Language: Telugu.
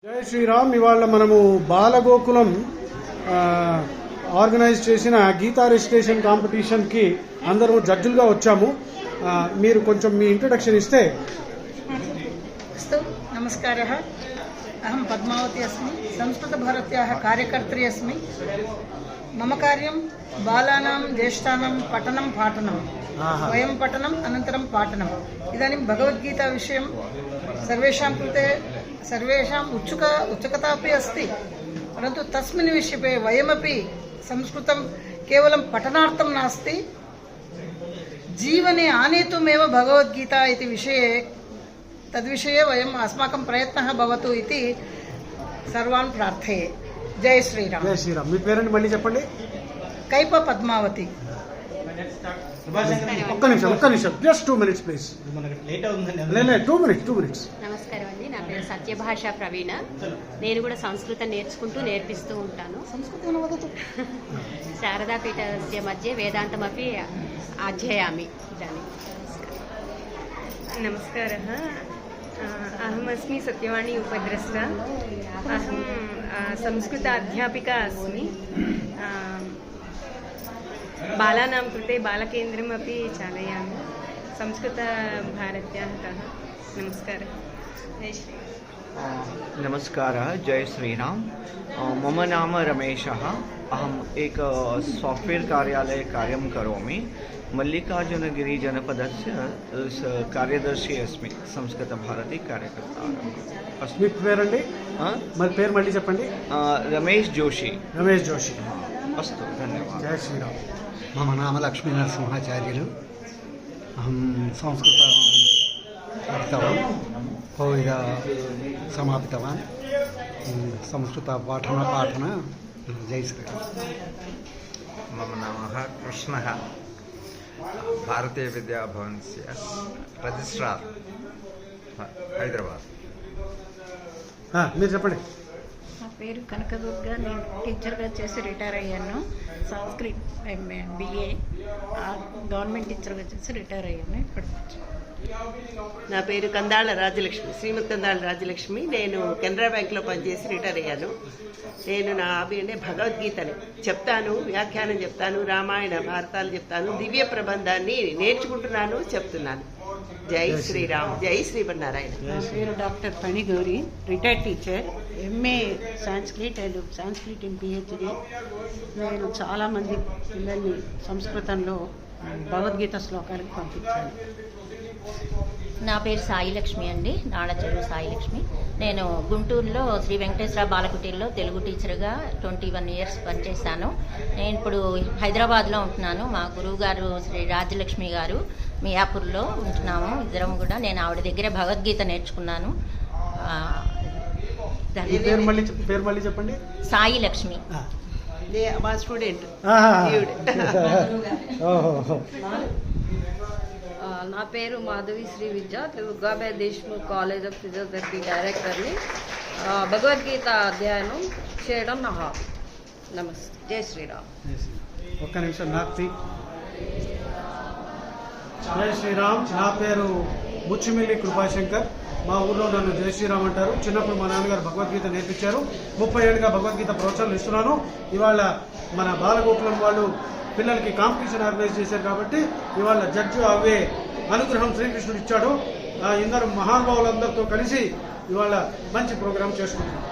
జై శ్రీరామ్. ఇవాళ మనము బాలగోకులం ఆర్గనైజ్ చేసిన గీతా రిజిస్ట్రేషన్ కాంపిటీషన్ కి అందరూ జడ్జిలుగా వచ్చాము. మీరు కొంచెం మీ ఇంట్రొడక్షన్ ఇస్తే. నమస్కారः. అహం పద్మావతి अस्मि. संस्कृतभारत्याः कार्यकर्त्री अस्मि. मम कार्यं बालानां ज्येष्ठानां पठनं पाठनं, वयं पठनम् अनन्तरं पाठनम्. इदानीं भगवद्गीता विषयं सर्वेषां कृते सर्वेषाम् उत्सुकता अपि अस्ति, परन्तु तस्मिन् विषये वयमपि संस्कृतं केवलं पठनार्थं नास्ति, जीवने आनेतुमेव भगवद्गीता इति विषये तद्विषये वयम् अस्माकं प्रयत्नः भवतु इति सर्वान् प्रार्थये. जय श्रीराम. జై శ్రీరామ్. మీ పేరెంట్ మళ్ళీ చెప్పండి. कैप पद्मावती. ఒక్క నిమిషం జస్ట్ 2 minutes ప్లీజ్. లేట్ అవుతుందండి. 2 minutes. నమస్కారం అండి. నా పేరు సత్యభాష ప్రవీణ. నేను కూడా సంస్కృతం నేర్పిస్తూ ఉంటాను. శారదాపీఠస్య మధ్య వేదాంతమపి అధ్యయామి. नमस्कारः. अहमस्मि सत्यवाणी उपद्रष्टा. अहं संस्कृत अध्यापिका अस्मि. बालानां कृते बालकेन्द्रमपि चालयामि संस्कृतभारत्याः तः. नमस्कारः. जय श्री. नमस्कारः. जय श्रीराम. मम नाम रमेशः. अहम् एक साफ्ट्वेर् कार्यालये कार्यं करोमि. मल्लिकार्जुनगिरि जनपदस्य कार्यदर्शी अस्मि. संस्कृतभारती कार्यकर्ता మీ పేరండి? మరి పేరు మళ్ళీ చెప్పండి. रमेश जोशी. अस्तु, धन्यवादः. जय श्रीराम. मम नाम लक्ष्मीनरसिंहाचार्युलु. अहं संस्कृतं पठितवान्, कोविद समापितवान्. संस्कृतपाठन जय श्रीराम. मम नाम कृष्णः. भारतीय विद्याभवनस्य रजिस्ट्रार् हैदराबाद. మీరు చెప్పండి. నా పేరు కనకదుర్గ. నేను టీచర్గా చేసి రిటైర్ అయ్యాను. సంస్కృత్ BA గవర్నమెంట్ టీచర్గా చేసి రిటైర్ అయ్యాను. ఇప్పటికి నా పేరు కందాళ రాజలక్ష్మి, శ్రీమతి కందాళ రాజలక్ష్మి. నేను కెనరా బ్యాంక్లో పనిచేసి రిటైర్ అయ్యాను. నేను నా హాబీ అంటే భగవద్గీతని చెప్తాను, వ్యాఖ్యానం చెప్తాను, రామాయణ భారతాలు చెప్తాను, దివ్య ప్రబంధాన్ని నేర్చుకుంటున్నాను, చెప్తున్నాను. జై శ్రీరామ్. జై శ్రీమన్నారాయణ. నా పేరు doctor Panigowri, retired teacher, MA Sanskrit and Sanskrit in PhD. నేను చాలామంది పిల్లల్ని సంస్కృతంలో భగవద్గీత శ్లోకాలకు పంపించాను. నా పేరు సాయిలక్ష్మి అండి. నాడచెరువు సాయిలక్ష్మి. నేను గుంటూరులో శ్రీ వెంకటేశ్వర బాలకుటీల్లో తెలుగు టీచర్గా 21 years పనిచేశాను. నేను ఇప్పుడు హైదరాబాద్లో ఉంటున్నాను. మా గురువు గారు శ్రీ రాజ్యలక్ష్మి గారు మియాపూర్లో ఉంటున్నాము. ఇద్దరం కూడా నేను ఆవిడ దగ్గర భగవద్గీత నేర్చుకున్నాను. పేరు మళ్ళీ చెప్పండి. సాయిలక్ష్మి. మా స్టూడెంట్. నా పేరు Madhavi Sri Vidya. Durgabai Deshmukh college of physiotherapy డైరెక్టర్ని. భగవద్గీత అధ్యయనం చేయడం నా హాబీ. నమస్తే. జై శ్రీరామ్. ఒక్క నిమిషం నాకు. జై శ్రీరామ్. నా పేరు బుచ్చిమిల్లి కృపాశంకర్. మా ఊర్లో నన్ను జై శ్రీరామ్ అంటారు. చిన్నప్పుడు మా నాన్నగారు భగవద్గీత నేర్పించారు. 30 ఏళ్ళుగా భగవద్గీత ప్రవచనాలు ఇస్తున్నాను. ఇవాళ మన బాలగోకులం వాళ్ళు పిల్లలకి కాంపిటీషన్ ఆర్గనైజ్ చేశారు కాబట్టి ఇవాళ జడ్జి అవే అనుగ్రహం శ్రీకృష్ణుడు ఇచ్చాడు. ఇందరు మహానుభావులందరితో కలిసి ఇవాళ మంచి ప్రోగ్రాం చేసుకుంటున్నాం.